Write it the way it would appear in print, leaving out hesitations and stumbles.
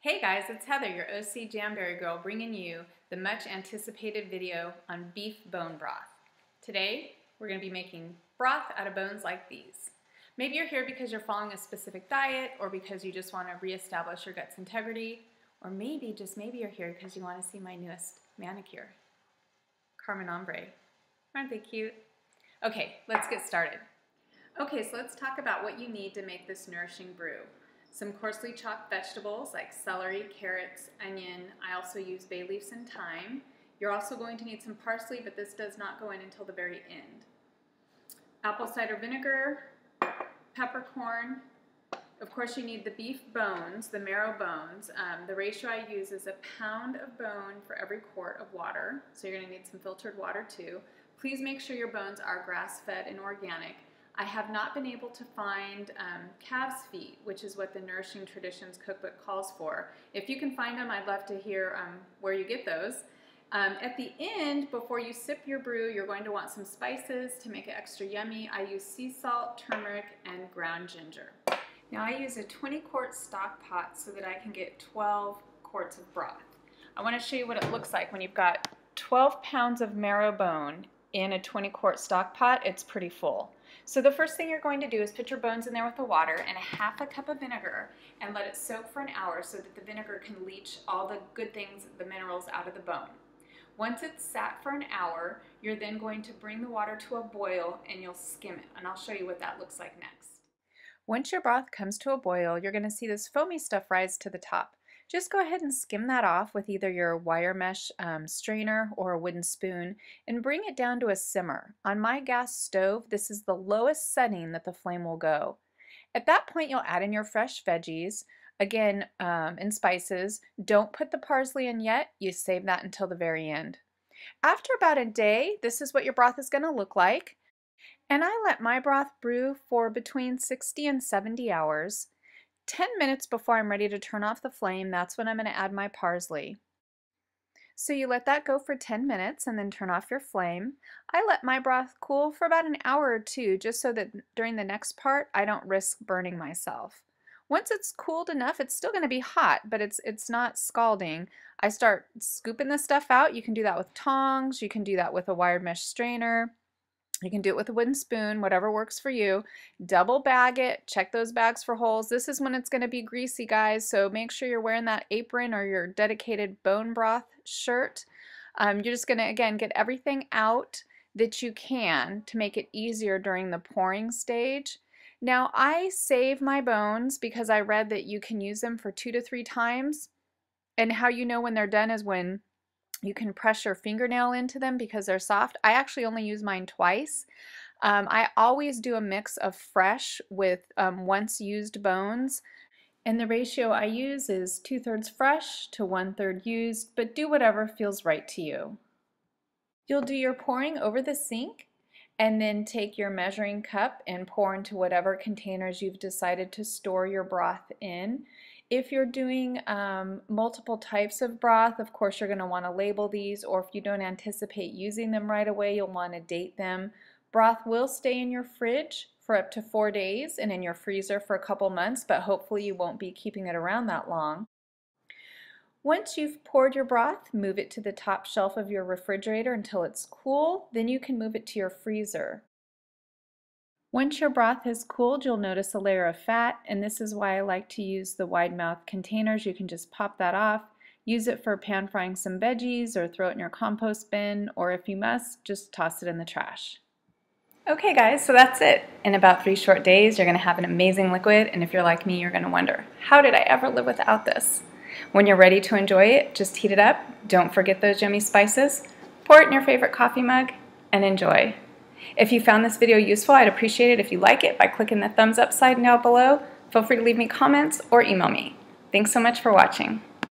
Hey guys, it's Heather, your OC Jamberry girl, bringing you the much anticipated video on beef bone broth. Today, we're going to be making broth out of bones like these. Maybe you're here because you're following a specific diet, or because you just want to reestablish your gut's integrity, or maybe, just maybe you're here because you want to see my newest manicure. Carmen Ombre. Aren't they cute? Okay, let's get started. Okay, so let's talk about what you need to make this nourishing brew. Some coarsely chopped vegetables like celery, carrots, onion. I also use bay leaves and thyme. You're also going to need some parsley, but this does not go in until the very end. Apple cider vinegar, peppercorn. Of course, you need the beef bones, the marrow bones. The ratio I use is a pound of bone for every quart of water. So you're going to need some filtered water too. Please make sure your bones are grass-fed and organic. I have not been able to find calf's feet, which is what the Nourishing Traditions cookbook calls for. If you can find them, I'd love to hear where you get those. At the end, before you sip your brew, you're going to want some spices to make it extra yummy. I use sea salt, turmeric, and ground ginger. Now I use a 20-quart stock pot so that I can get 12 quarts of broth. I want to show you what it looks like when you've got 12 pounds of marrow bone in a 20-quart stock pot. It's pretty full. So the first thing you're going to do is put your bones in there with the water and a half a cup of vinegar and let it soak for an hour so that the vinegar can leach all the good things, the minerals, out of the bone. Once it's sat for an hour, you're then going to bring the water to a boil and you'll skim it, and I'll show you what that looks like next. Once your broth comes to a boil, you're going to see this foamy stuff rise to the top. Just go ahead and skim that off with either your wire mesh strainer or a wooden spoon and bring it down to a simmer. On my gas stove, this is the lowest setting that the flame will go. At that point, you'll add in your fresh veggies, again, and spices. Don't put the parsley in yet. You save that until the very end. After about a day, this is what your broth is going to look like. And I let my broth brew for between 60 and 70 hours. 10 minutes before I'm ready to turn off the flame, that's when I'm going to add my parsley. So you let that go for 10 minutes and then turn off your flame. I let my broth cool for about an hour or two just so that during the next part I don't risk burning myself. Once it's cooled enough, it's still going to be hot, but it's not scalding. I start scooping the stuff out. You can do that with tongs, you can do that with a wired mesh strainer. You can do it with a wooden spoon, whatever works for you. Double bag it, check those bags for holes. This is when it's going to be greasy, guys, so make sure you're wearing that apron or your dedicated bone broth shirt. You're just going to, again, get everything out that you can to make it easier during the pouring stage. Now, I save my bones because I read that you can use them for 2 to 3 times, and how you know when they're done is when you can press your fingernail into them because they're soft. I actually only use mine twice. I always do a mix of fresh with once used bones, and the ratio I use is 2/3 fresh to 1/3 used, but do whatever feels right to you. You'll do your pouring over the sink and then take your measuring cup and pour into whatever containers you've decided to store your broth in. If you're doing multiple types of broth, of course you're going to want to label these, or if you don't anticipate using them right away, you'll want to date them. Broth will stay in your fridge for up to 4 days and in your freezer for a couple months, but hopefully you won't be keeping it around that long. Once you've poured your broth, move it to the top shelf of your refrigerator until it's cool, then you can move it to your freezer. Once your broth has cooled, you'll notice a layer of fat, and this is why I like to use the wide mouth containers. You can just pop that off, use it for pan frying some veggies, or throw it in your compost bin, or if you must, just toss it in the trash. Okay guys, so that's it. In about 3 short days, you're going to have an amazing liquid, and if you're like me, you're going to wonder, how did I ever live without this? When you're ready to enjoy it, just heat it up. Don't forget those yummy spices. Pour it in your favorite coffee mug, and enjoy. If you found this video useful, I'd appreciate it if you like it by clicking the thumbs up sign down below. Feel free to leave me comments or email me. Thanks so much for watching.